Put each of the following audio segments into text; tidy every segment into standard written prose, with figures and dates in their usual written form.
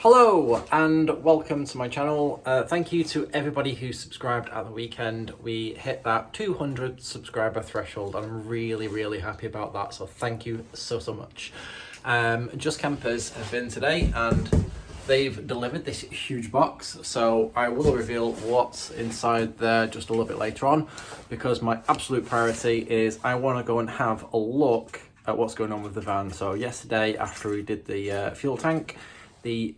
Hello and welcome to my channel. Thank you to everybody who subscribed at the weekend. We hit that 200 subscriber threshold and I'm really happy about that, so thank you so much. Just Campers have been today and they've delivered this huge box, so I will reveal what's inside there just a little bit later on, because my absolute priority is I want to go and have a look at what's going on with the van. So yesterday, after we did the fuel tank, the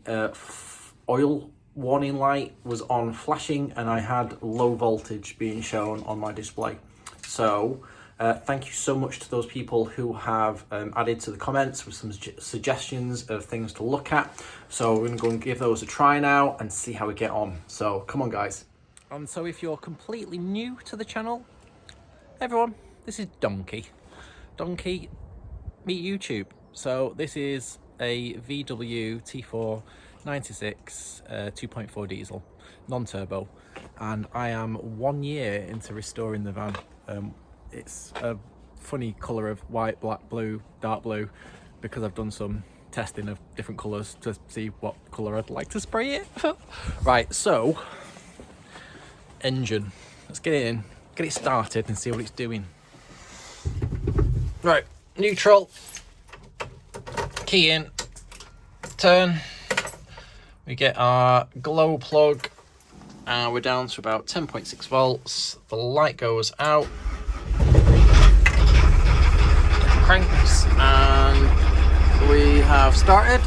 oil warning light was on flashing and I had low voltage being shown on my display. So thank you so much to those people who have added to the comments with some suggestions of things to look at. So we're going to go and give those a try now and see how we get on. So come on guys. And so if you're completely new to the channel, everyone, this is Donkey meet YouTube. So this is a VW T4 96 2.4 diesel non-turbo, and I am 1 year into restoring the van. It's a funny colour of white, black, blue, dark blue, because I've done some testing of different colours to see what colour I'd like to spray it. Right, so engine, let's get it in, get it started and see what it's doing. Right, neutral, key in, turn, we get our glow plug and we're down to about 10.6 volts. The light goes out, cranks, and we have started.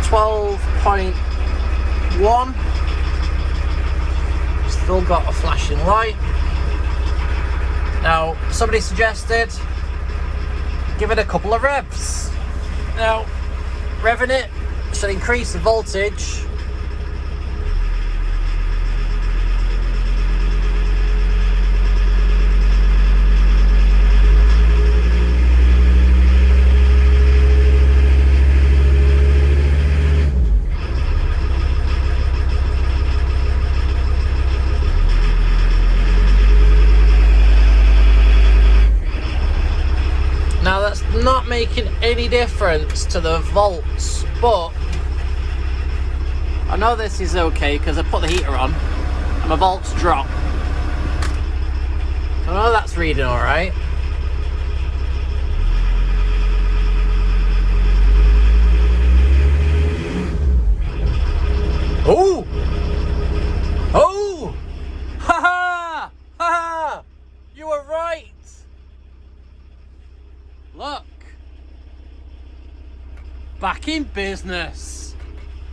12.1, still got a flashing light. Now somebody suggested give it a couple of revs. Now, revving it should increase the voltage. Now that's not making any difference to the volts, but I know this is okay because I put the heater on and my volts drop. I know that's reading all right. Oh! Oh! Ha ha! Ha ha! You were right! Look, back in business.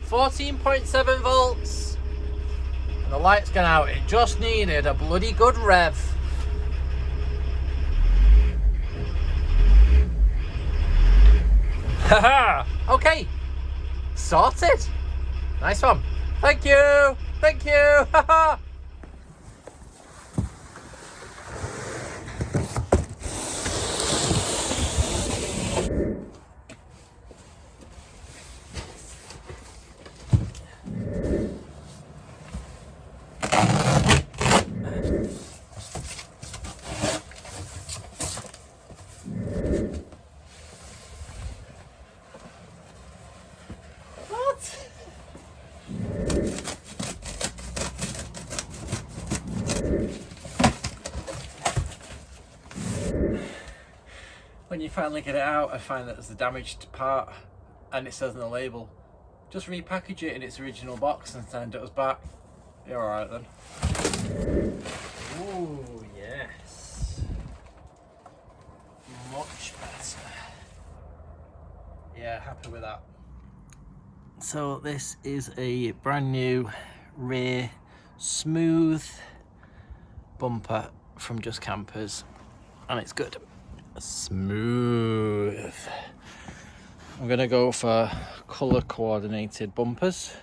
14.7 volts and the light's gone out. It just needed a bloody good rev. Haha. Okay, sorted. Nice one. Thank you. Haha. When you finally get it out, I find that there's a damaged part and it says on the label, just repackage it in its original box and send it us back. You're alright then. Ooh, yes. Much better. Yeah, happy with that. So this is a brand new rear smooth bumper from Just Campers and it's good. Smooth. I'm gonna go for color coordinated bumpers,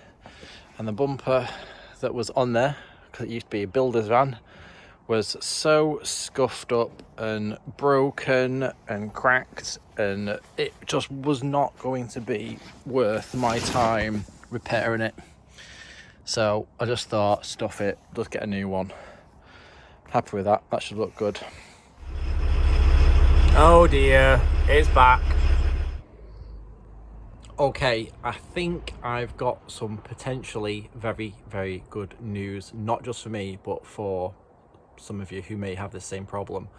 and the bumper that was on there, because it used to be a builder's van, was so scuffed up and broken and cracked, and it just was not going to be worth my time repairing it. So I just thought, stuff it, just get a new one. Happy with that. That should look good. Oh dear, it's back. Okay, I think I've got some potentially very, very good news, not just for me, but for some of you who may have the same problem.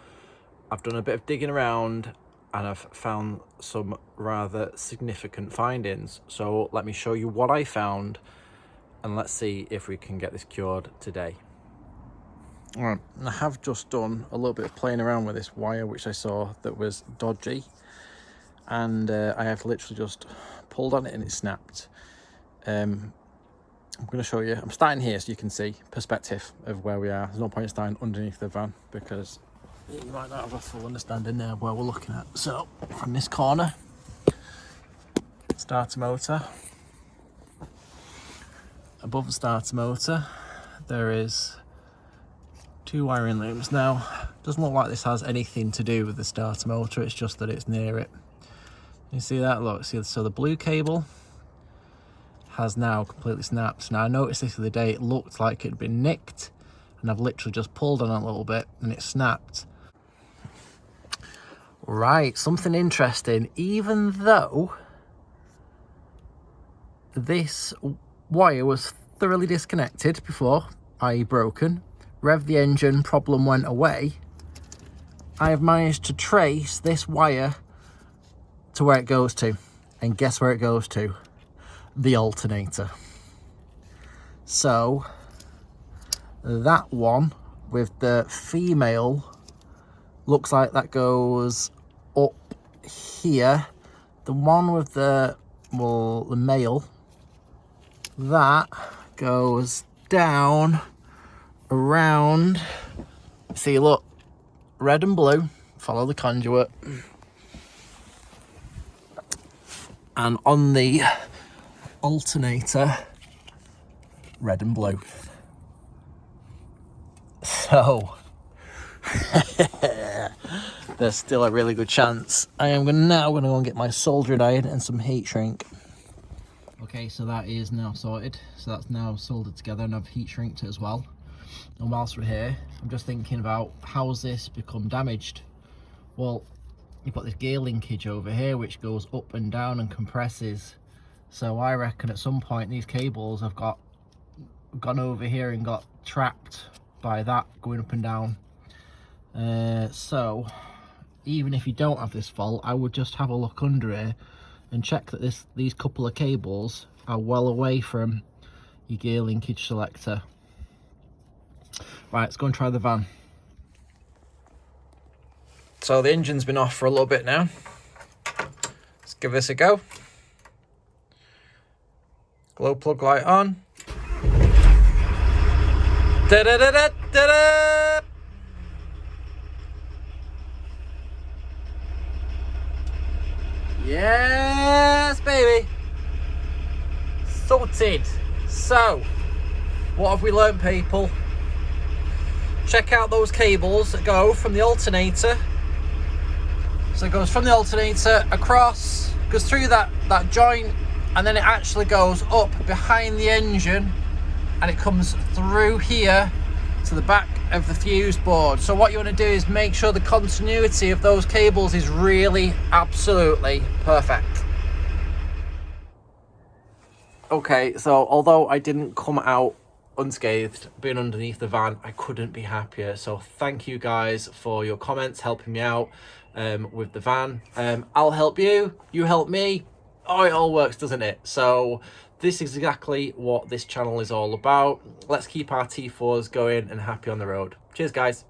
I've done a bit of digging around and I've found some rather significant findings. So let me show you what I found and let's see if we can get this cured today. All right, I have just done a little bit of playing around with this wire, which I saw that was dodgy. And I have literally just pulled on it and it snapped. I'm going to show you. I'm starting here so you can see perspective of where we are. There's no point in starting underneath the van because you might not have a full understanding there of where we're looking at. So from this corner, starter motor. Above the starter motor, there is 2 wiring looms. Now, it doesn't look like this has anything to do with the starter motor. It's just that it's near it. You see that? Look, see, so the blue cable has now completely snapped. Now I noticed this the other day, it looked like it had been nicked and I've literally just pulled on it a little bit and it snapped. Right, something interesting. Even though this wire was thoroughly disconnected before, i.e. broken, rev the engine, problem went away, I have managed to trace this wire to where it goes to, and guess where it goes to? The alternator. So that one with the female looks like that goes up here. The one with the male, that goes down around. See, look, red and blue, follow the conduit. And on the alternator, red and blue. So there's still a really good chance. I am now going to go and get my soldering iron and some heat shrink. Okay, so that is now sorted. So that's now soldered together and I've heat shrinked it as well. And whilst we're here, I'm just thinking about how's this become damaged? Well, you've got this gear linkage over here which goes up and down and compresses. So I reckon at some point these cables have gone over here and got trapped by that going up and down. So even if you don't have this fault, I would just have a look under here and check that these couple of cables are well away from your gear linkage selector. Right, let's go and try the van. So the engine's been off for a little bit now. Let's give this a go. Glow plug light on. Da da da da da da. Yes, baby. Sorted. So, what have we learned, people? Check out those cables that go from the alternator. So it goes from the alternator across, goes through that joint, and then it actually goes up behind the engine and it comes through here to the back of the fuse board. So what you want to do is make sure the continuity of those cables is really absolutely perfect. Okay, so although I didn't come out unscathed being underneath the van, I couldn't be happier. So thank you guys for your comments, helping me out with the van. I'll help you, you help me. Oh, it all works, doesn't it? So this is exactly what this channel is all about. Let's keep our T4s going and happy on the road. Cheers, guys.